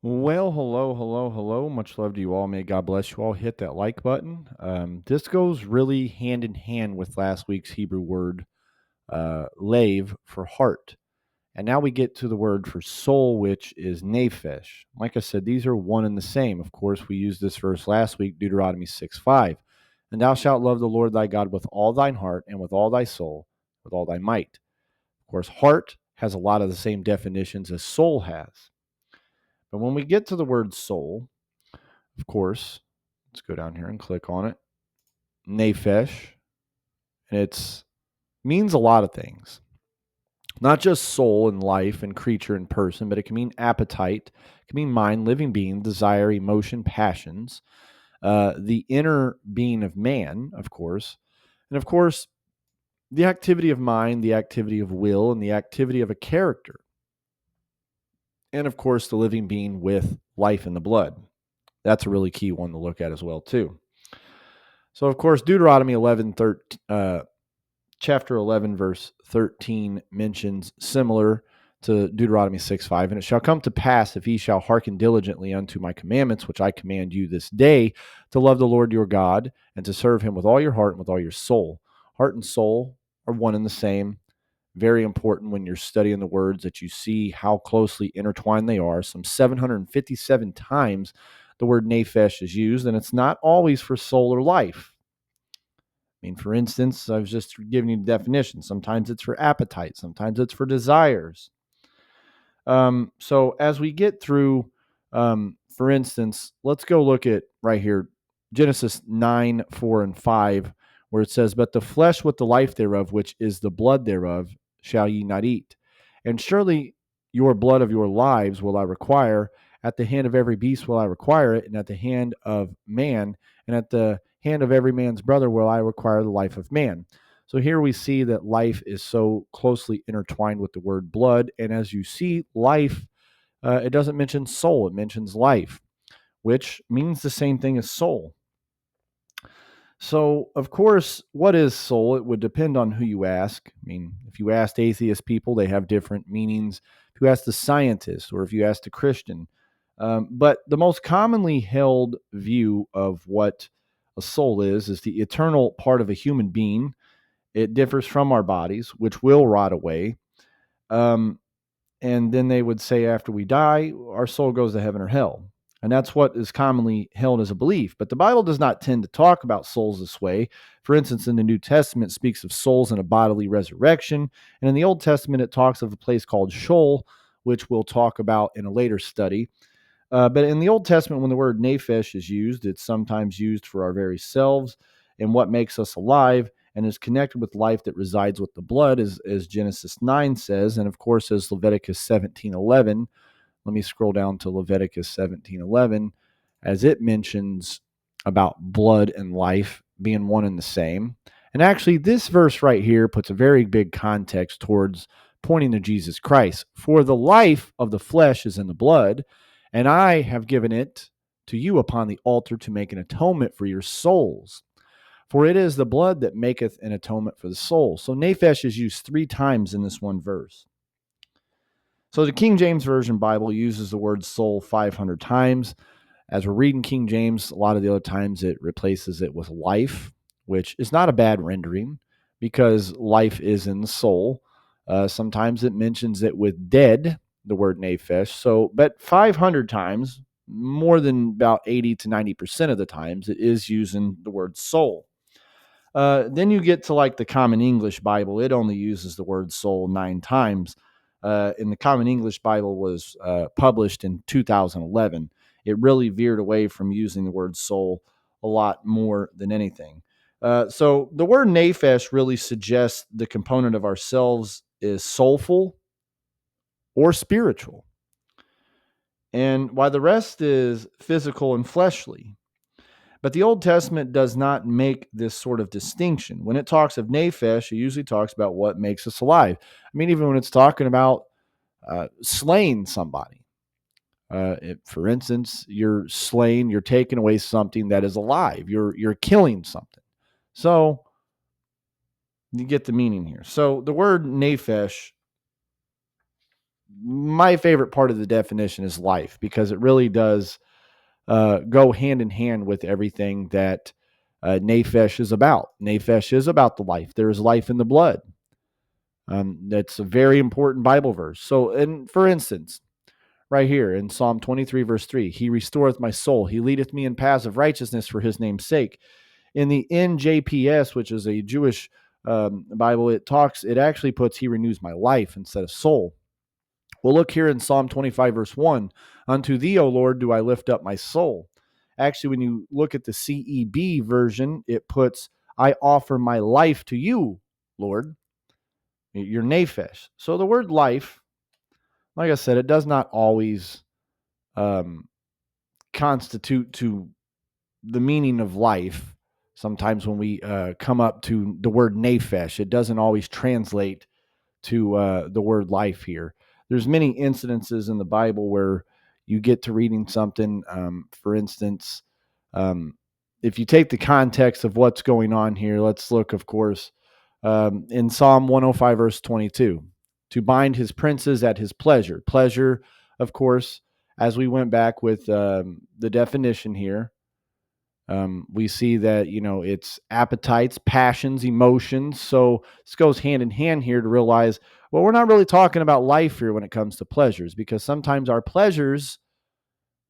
Well, hello, hello, hello. Much love to you all. May God bless you all. Hit that like button. This goes really hand in hand with last week's Hebrew word, lave, for heart. And now we get to the word for soul, which is nephesh. Like I said, these are one and the same. Of course, we used this verse last week, Deuteronomy 6:5. And thou shalt love the Lord thy God with all thine heart and with all thy soul, with all thy might. Of course, heart has a lot of the same definitions as soul has. But when we get to the word soul, of course, let's go down here and click on it. Nephesh. And it means a lot of things. Not just soul and life and creature and person, but it can mean appetite, it can mean mind, living being, desire, emotion, passions, the inner being of man, of course. And of course, the activity of mind, the activity of will, and the activity of a character. And of course, the living being with life in the blood. That's a really key one to look at as well, too. So, of course, Deuteronomy 11, chapter 11, verse 13 mentions similar to Deuteronomy 6:5. And it shall come to pass, if ye shall hearken diligently unto my commandments, which I command you this day, to love the Lord your God and to serve him with all your heart and with all your soul. Heart and soul are one and the same. Very important when you're studying the words that you see how closely intertwined they are. Some 757 times the word nephesh is used, and it's not always for soul or life. I mean, for instance, I was just giving you the definition. Sometimes it's for appetite, sometimes it's for desires. So as we get through, for instance, let's go look at right here Genesis 9, 4, and 5, where it says, but the flesh with the life thereof, which is the blood thereof, shall ye not eat. And surely your blood of your lives will I require. At the hand of every beast will I require it, and at the hand of man, and at the hand of every man's brother will I require the life of man. So here we see that life is so closely intertwined with the word blood. And as you see, life, it doesn't mention soul, it mentions life, which means the same thing as soul. So, of course, what is soul? It would depend on who you ask. I mean, if you asked atheist people, they have different meanings. If you ask the scientist or if you ask the Christian, but the most commonly held view of what a soul is the eternal part of a human being. It differs from our bodies, which will rot away. Um, and then they would say after we die, our soul goes to heaven or hell. And that's what is commonly held as a belief. But the Bible does not tend to talk about souls this way. For instance, in the New Testament, it speaks of souls in a bodily resurrection. And in the Old Testament, it talks of a place called Sheol, which we'll talk about in a later study. But in the Old Testament, when the word nephesh is used, it's sometimes used for our very selves and what makes us alive and is connected with life that resides with the blood, as Genesis 9 says, and of course, as Leviticus 17:11. Let me scroll down to Leviticus 17:11, as it mentions about blood and life being one and the same. And actually, this verse right here puts a very big context towards pointing to Jesus Christ. For the life of the flesh is in the blood, and I have given it to you upon the altar to make an atonement for your souls. For it is the blood that maketh an atonement for the soul. So nephesh is used 3 times in this one verse. So the King James Version Bible uses the word soul 500 times. As we're reading King James, a lot of the other times it replaces it with life, which is not a bad rendering because life is in the soul. Sometimes it mentions it with dead, the word nephesh. So, but 500 times, more than about 80 to 90% of the times, it is using the word soul. Then you get to like the Common English Bible. It only uses the word soul 9 times. And the Common English Bible was published in 2011. It really veered away from using the word soul a lot more than anything. So the word nephesh really suggests the component of ourselves is soulful or spiritual, and while the rest is physical and fleshly. But the Old Testament does not make this sort of distinction. When it talks of nephesh, it usually talks about what makes us alive. I mean, even when it's talking about slaying somebody, for instance, you're slaying, you're taking away something that is alive. You're killing something. So you get the meaning here. So the word nephesh my favorite part of the definition is life, because it really does go hand in hand with everything that Nephesh is about. Nephesh is about the life. There is life in the blood. That's a very important Bible verse. So, and for instance, right here in Psalm 23, verse 3, He restoreth my soul. He leadeth me in paths of righteousness for His name's sake. In the NJPS, which is a Jewish Bible, it actually puts He renews my life instead of soul. Well, look here in Psalm 25, verse 1. Unto thee, O Lord, do I lift up my soul. Actually, when you look at the CEB version, it puts, I offer my life to you, Lord. Your Nephesh. So the word life, like I said, it does not always um, constitute to the meaning of life. Sometimes when we come up to the word Nephesh, it doesn't always translate to the word life here. There's many incidences in the Bible where you get to reading something. For instance, um, if you take the context of what's going on here, let's look, of course, in Psalm 105, verse 22, to bind his princes at his pleasure. Pleasure, of course, as we went back with the definition here, we see that, it's appetites, passions, emotions. So this goes hand in hand here to realize, well, we're not really talking about life here when it comes to pleasures, because sometimes our pleasures,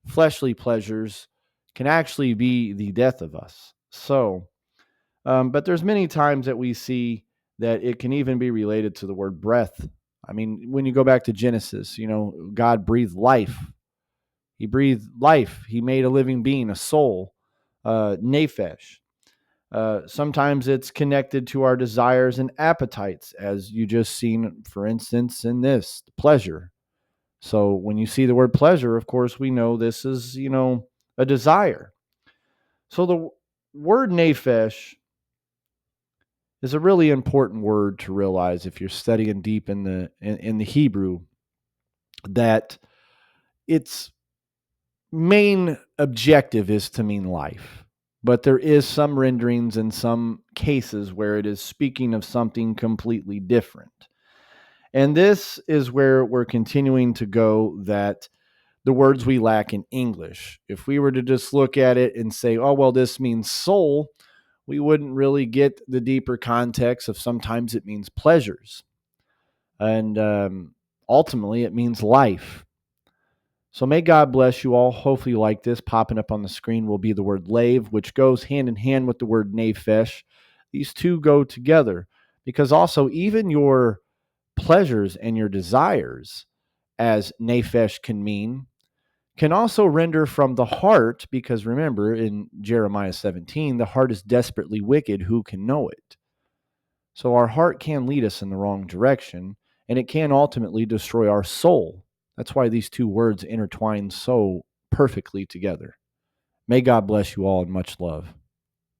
fleshly pleasures, can actually be the death of us. So, but there's many times that we see that it can even be related to the word breath. I mean, when you go back to Genesis, God breathed life. He breathed life. He made a living being, a soul, nephesh. Sometimes it's connected to our desires and appetites, as you just seen, for instance, in this pleasure. So when you see the word pleasure, of course, we know this is, a desire. So the word nephesh is a really important word to realize if you're studying deep in the Hebrew, that its main objective is to mean life. But there is some renderings in some cases where it is speaking of something completely different. And this is where we're continuing to go, that the words we lack in English. If we were to just look at it and say, oh, well, this means soul, we wouldn't really get the deeper context of sometimes it means pleasures. And ultimately, it means life. So may God bless you all. Hopefully you like this. Popping up on the screen will be the word lave, which goes hand in hand with the word nephesh. These two go together, because also even your pleasures and your desires, as nephesh can mean, can also render from the heart, because remember in Jeremiah 17, the heart is desperately wicked. Who can know it? So our heart can lead us in the wrong direction, and it can ultimately destroy our soul. That's why these two words intertwine so perfectly together. May God bless you all, and much love.